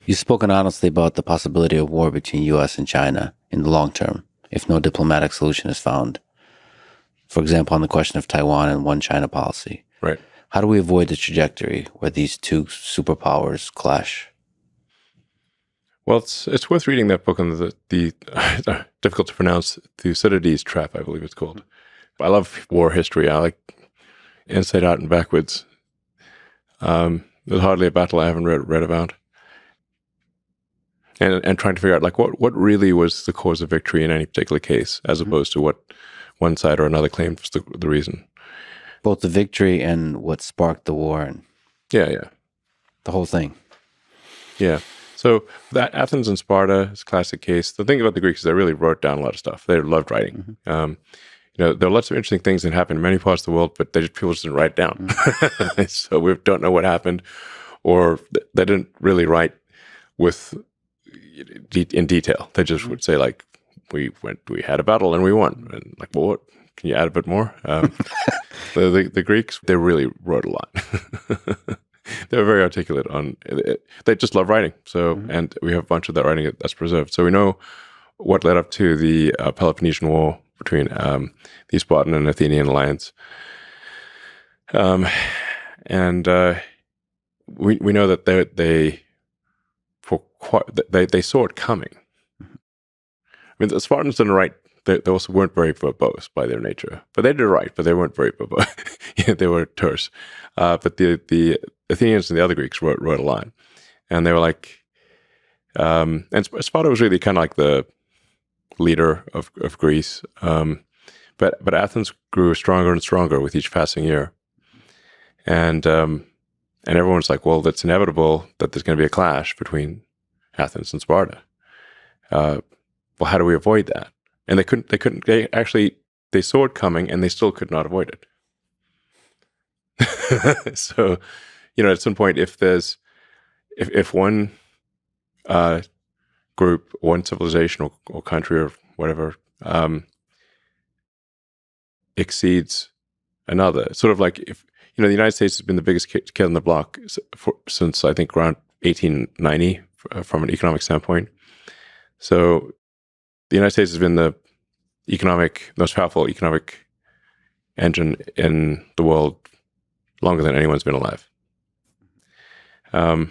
You've spoken honestly about the possibility of war between U.S. and China in the long term, if no diplomatic solution is found. For example, on the question of Taiwan and one China policy. Right. How do we avoid the trajectory where these two superpowers clash? Well, it's worth reading that book on the difficult to pronounce Thucydides trap, I believe it's called. I love war history. I like inside out and backwards. There's hardly a battle I haven't read about. And trying to figure out like what really was the cause of victory in any particular case, as opposed to what one side or another claimed was the reason. Both the victory and what sparked the war and Yeah. the whole thing. Yeah. So that Athens and Sparta is a classic case. The thing about the Greeks is they really wrote down a lot of stuff. They loved writing. There are lots of interesting things that happened in many parts of the world, but people just didn't write down. So we don't know what happened, or they didn't really write in detail. They just would say like, we had a battle and we won. And like, well, what? Can you add a bit more? The Greeks, they really wrote a lot. They were very articulate on it. They just love writing. So, and we have a bunch of that writing that's preserved. So we know what led up to the Peloponnesian War between the Spartan and Athenian alliance. We know that they saw it coming. I mean, the Spartans didn't write. They also weren't very verbose by their nature, but they did write, but they weren't very verbose. They were terse. But the Athenians and the other Greeks wrote a lot, and they were like, and Sparta was really kind of like the leader of Greece. But Athens grew stronger and stronger with each passing year, and everyone's like, well, it's inevitable that there's going to be a clash between Athens and Sparta. Well, how do we avoid that? And they saw it coming and they still could not avoid it. So, at some point, if one group, one civilization or country or whatever, exceeds another, sort of like if, the United States has been the biggest kid on the block since I think around 1890 from an economic standpoint. So the United States has been the most powerful economic engine in the world longer than anyone's been alive. And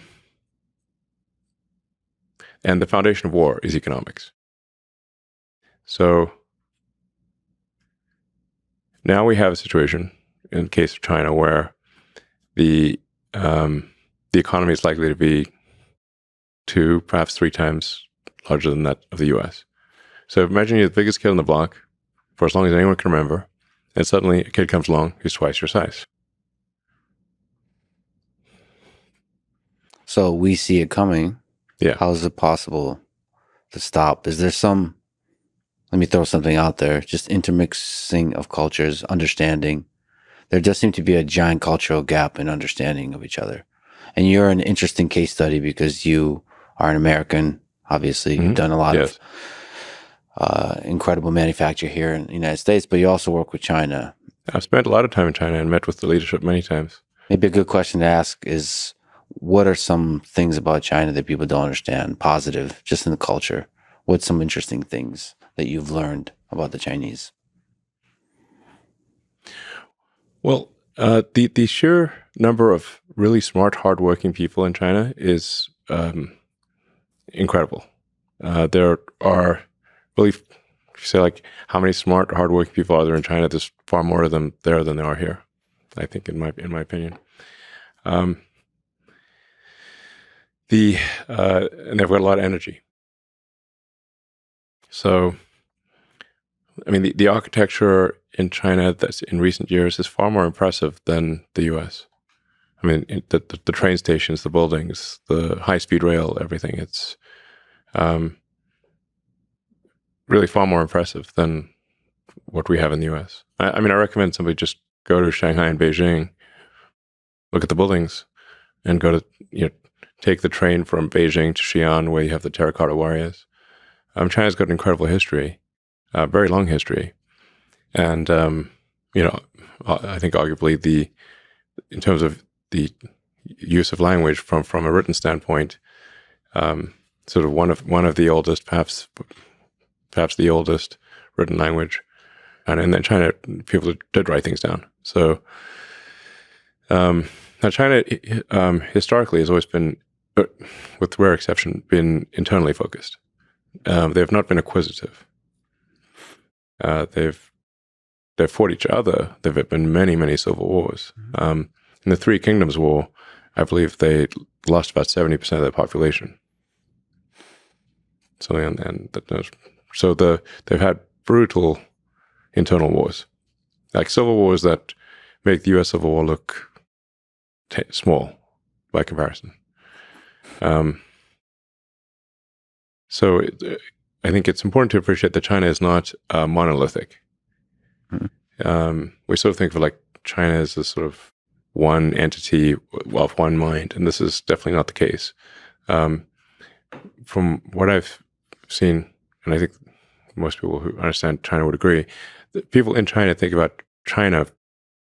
the foundation of war is economics. So now we have a situation in the case of China where the economy is likely to be 2, perhaps 3 times larger than that of the U.S. So imagine you're the biggest kid on the block for as long as anyone can remember, and suddenly a kid comes along who's twice your size. So we see it coming. Yeah. How is it possible to stop? Is there let me throw something out there, just intermixing of cultures, understanding. There does seem to be a giant cultural gap in understanding of each other. And you're an interesting case study because you are an American, obviously. You've done a lot of incredible manufacture here in the United States, but you also work with China. I've spent a lot of time in China and met with the leadership many times. Maybe a good question to ask is, what are some things about China that people don't understand, positive, just in the culture? What's some interesting things that you've learned about the Chinese? Well, the sheer number of really smart, hardworking people in China is incredible. There are really, if you say like how many smart, hardworking people are there in China, there's far more of them there than there are here, I think, in my opinion. And they've got a lot of energy. So, I mean, the architecture in China that's in recent years is far more impressive than the U.S. I mean, the train stations, the buildings, the high-speed rail, everything. It's really far more impressive than what we have in the U.S. I mean, I recommend somebody just go to Shanghai and Beijing, look at the buildings, and go to, take the train from Beijing to Xi'an, where you have the terracotta warriors. China's got an incredible history, very long history. And, I think arguably in terms of the use of language from a written standpoint, sort of one of the oldest, perhaps the oldest written language. And then China, people did write things down. So now China historically has always been, with rare exception, been internally focused. They've not been acquisitive. They've fought each other. There have been many civil wars. In the Three Kingdoms War, I believe they lost about 70% of their population. So they've had brutal internal wars, like civil wars that make the U.S. Civil War look small by comparison. So I think it's important to appreciate that China is not monolithic. We sort of think of like China as this sort of one entity of one mind, and this is definitely not the case. From what I've seen, and I think most people who understand China would agree, that people in China think about China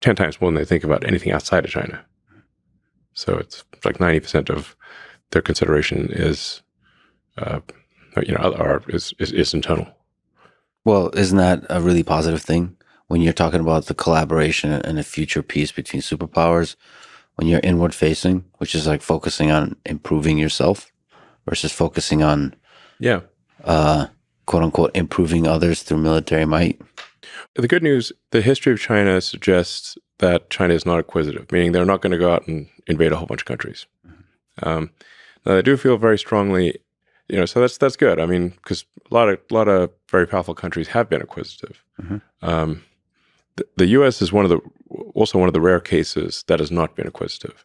10 times more than they think about anything outside of China. So it's like 90% of their consideration is, is internal. Well, isn't that a really positive thing when you're talking about the collaboration and a future peace between superpowers? When you're inward facing, which is like focusing on improving yourself versus focusing on, quote unquote, improving others through military might. The good news, the history of China suggests that China is not acquisitive, meaning they're not going to go out and invade a whole bunch of countries. Now, they do feel very strongly, so that's good. I mean, because a lot of very powerful countries have been acquisitive. The U.S. is also one of the rare cases that has not been acquisitive.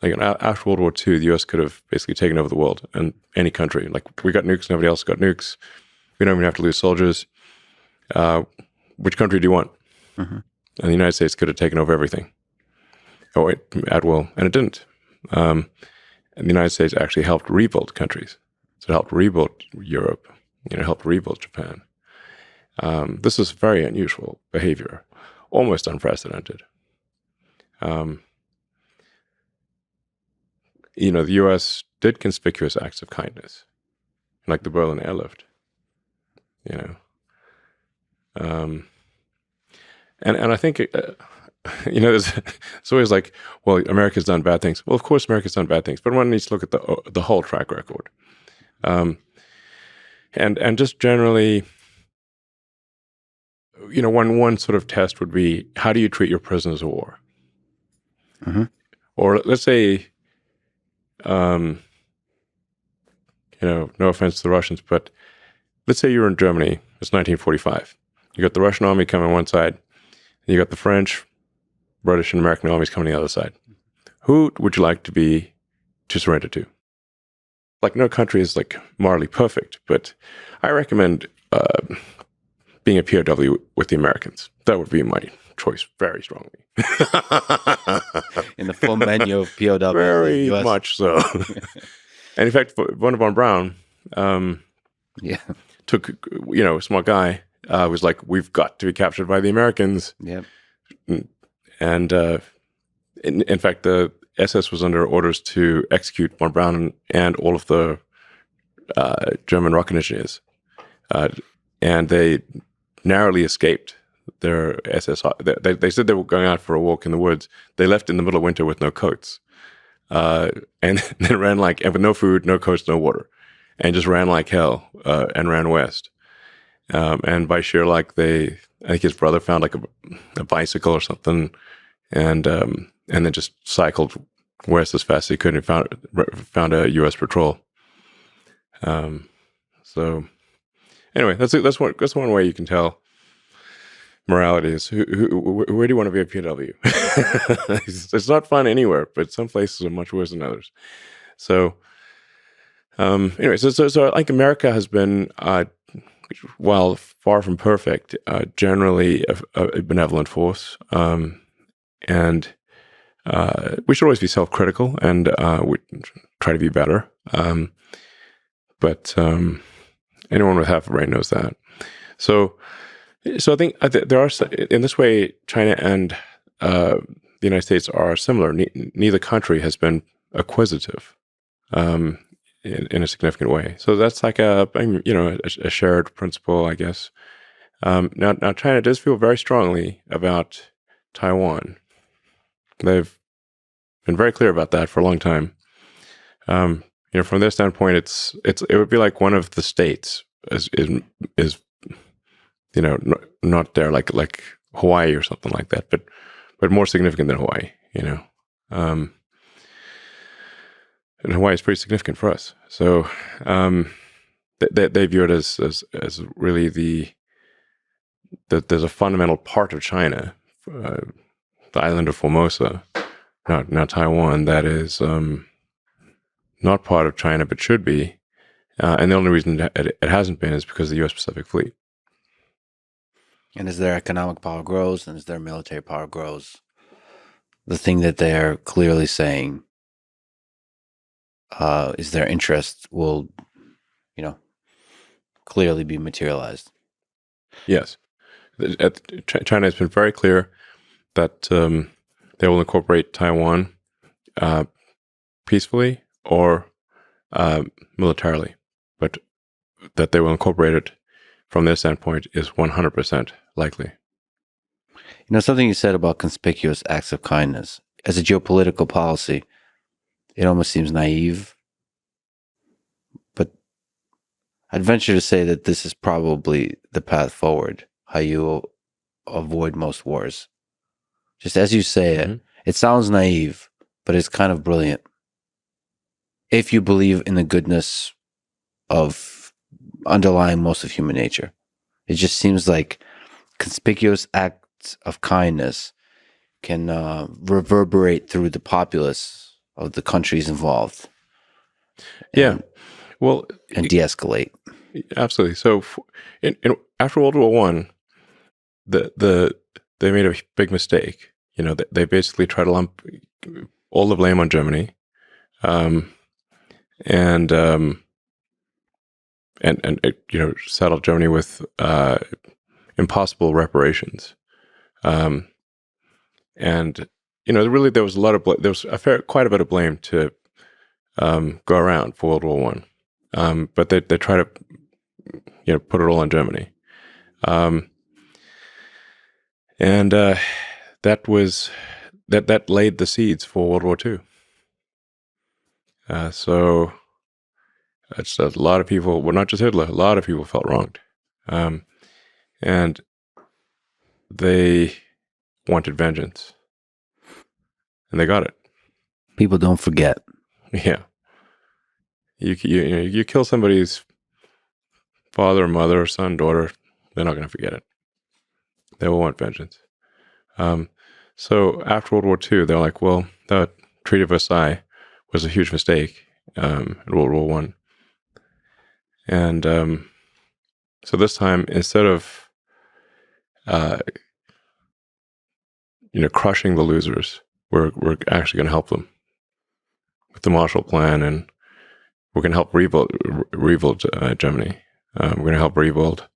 Like after World War II, the U.S. could have basically taken over the world and any country. Like we got nukes, nobody else got nukes. We don't even have to lose soldiers. Which country do you want? And the United States could have taken over everything. At will, and it didn't. And the United States actually helped rebuild countries. So it helped rebuild Europe. It helped rebuild Japan. This is very unusual behavior, almost unprecedented. The U.S. did conspicuous acts of kindness, like the Berlin airlift. And I think, it's always like, well, America's done bad things. Well, of course, America's done bad things, but one needs to look at the whole track record. And just generally, one sort of test would be, how do you treat your prisoners of war? Or let's say, no offense to the Russians, but let's say you're in Germany. It's 1945. You got the Russian army coming on one side, and you got the French, British, and American armies coming on the other side. Who would you like to surrender to? Like, no country is like morally perfect, but I recommend being a POW with the Americans. That would be my choice very strongly. In the full menu of POW. Very much so. And in fact, Wernher von Braun took, a smart guy, was like, we've got to be captured by the Americans. Yep. And in fact, the SS was under orders to execute von Braun and all of the German rocket engineers. And they narrowly escaped their SS. They said they were going out for a walk in the woods. They left in the middle of winter with no coats. And then ran and with no food, no coats, no water. And just ran like hell and ran west. And by sheer luck, I think his brother found like a bicycle or something, and then just cycled west as fast as he could and found a U.S. patrol. So anyway, that's one way you can tell morality is where do you want to be a POW? It's not fun anywhere, but some places are much worse than others. So anyway, so I think America has been, while far from perfect, generally a benevolent force. And we should always be self-critical and we try to be better. But anyone with half a brain knows that. So I think there are, in this way, China and the United States are similar. Neither country has been acquisitive. in a significant way. So that's like a shared principle, I guess. Now China does feel very strongly about Taiwan. They've been very clear about that for a long time. From their standpoint, it would be like one of the states is not there like Hawaii or something like that, but more significant than Hawaii. And Hawaii is pretty significant for us. So they view it as really that there's a fundamental part of China, the island of Formosa, not Taiwan, that is not part of China but should be. And the only reason that it hasn't been is because of the U.S. Pacific Fleet. And as their economic power grows and as their military power grows, the thing that they're clearly saying is their interest will, clearly be materialized. Yes. China has been very clear that they will incorporate Taiwan peacefully or militarily, but that they will incorporate it from their standpoint is 100% likely. Something you said about conspicuous acts of kindness. As a geopolitical policy, it almost seems naive, but I'd venture to say that this is probably the path forward, how you avoid most wars. Just as you say it, it sounds naive, but it's kind of brilliant. If you believe in the goodness of underlying most of human nature, it just seems like conspicuous acts of kindness can reverberate through the populace of the countries involved. And de-escalate. Absolutely. So, after World War I, they made a big mistake. They basically tried to lump all the blame on Germany, and saddled Germany with impossible reparations. Really there was quite a bit of blame to go around for World War I, but they try to put it all on Germany, that laid the seeds for World War II. So it's a lot of people, well, not just Hitler, a lot of people felt wronged, and they wanted vengeance, and they got it. People don't forget. Yeah. You kill somebody's father, mother, son, daughter, they're not going to forget it. They will want vengeance. So after World War II, they're like, well, the Treaty of Versailles was a huge mistake in World War I. And so this time, instead of crushing the losers, we're actually going to help them with the Marshall Plan, and we're going to help rebuild Germany. We're going to help rebuild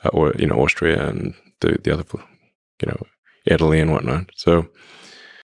Austria and the other, Italy and whatnot. So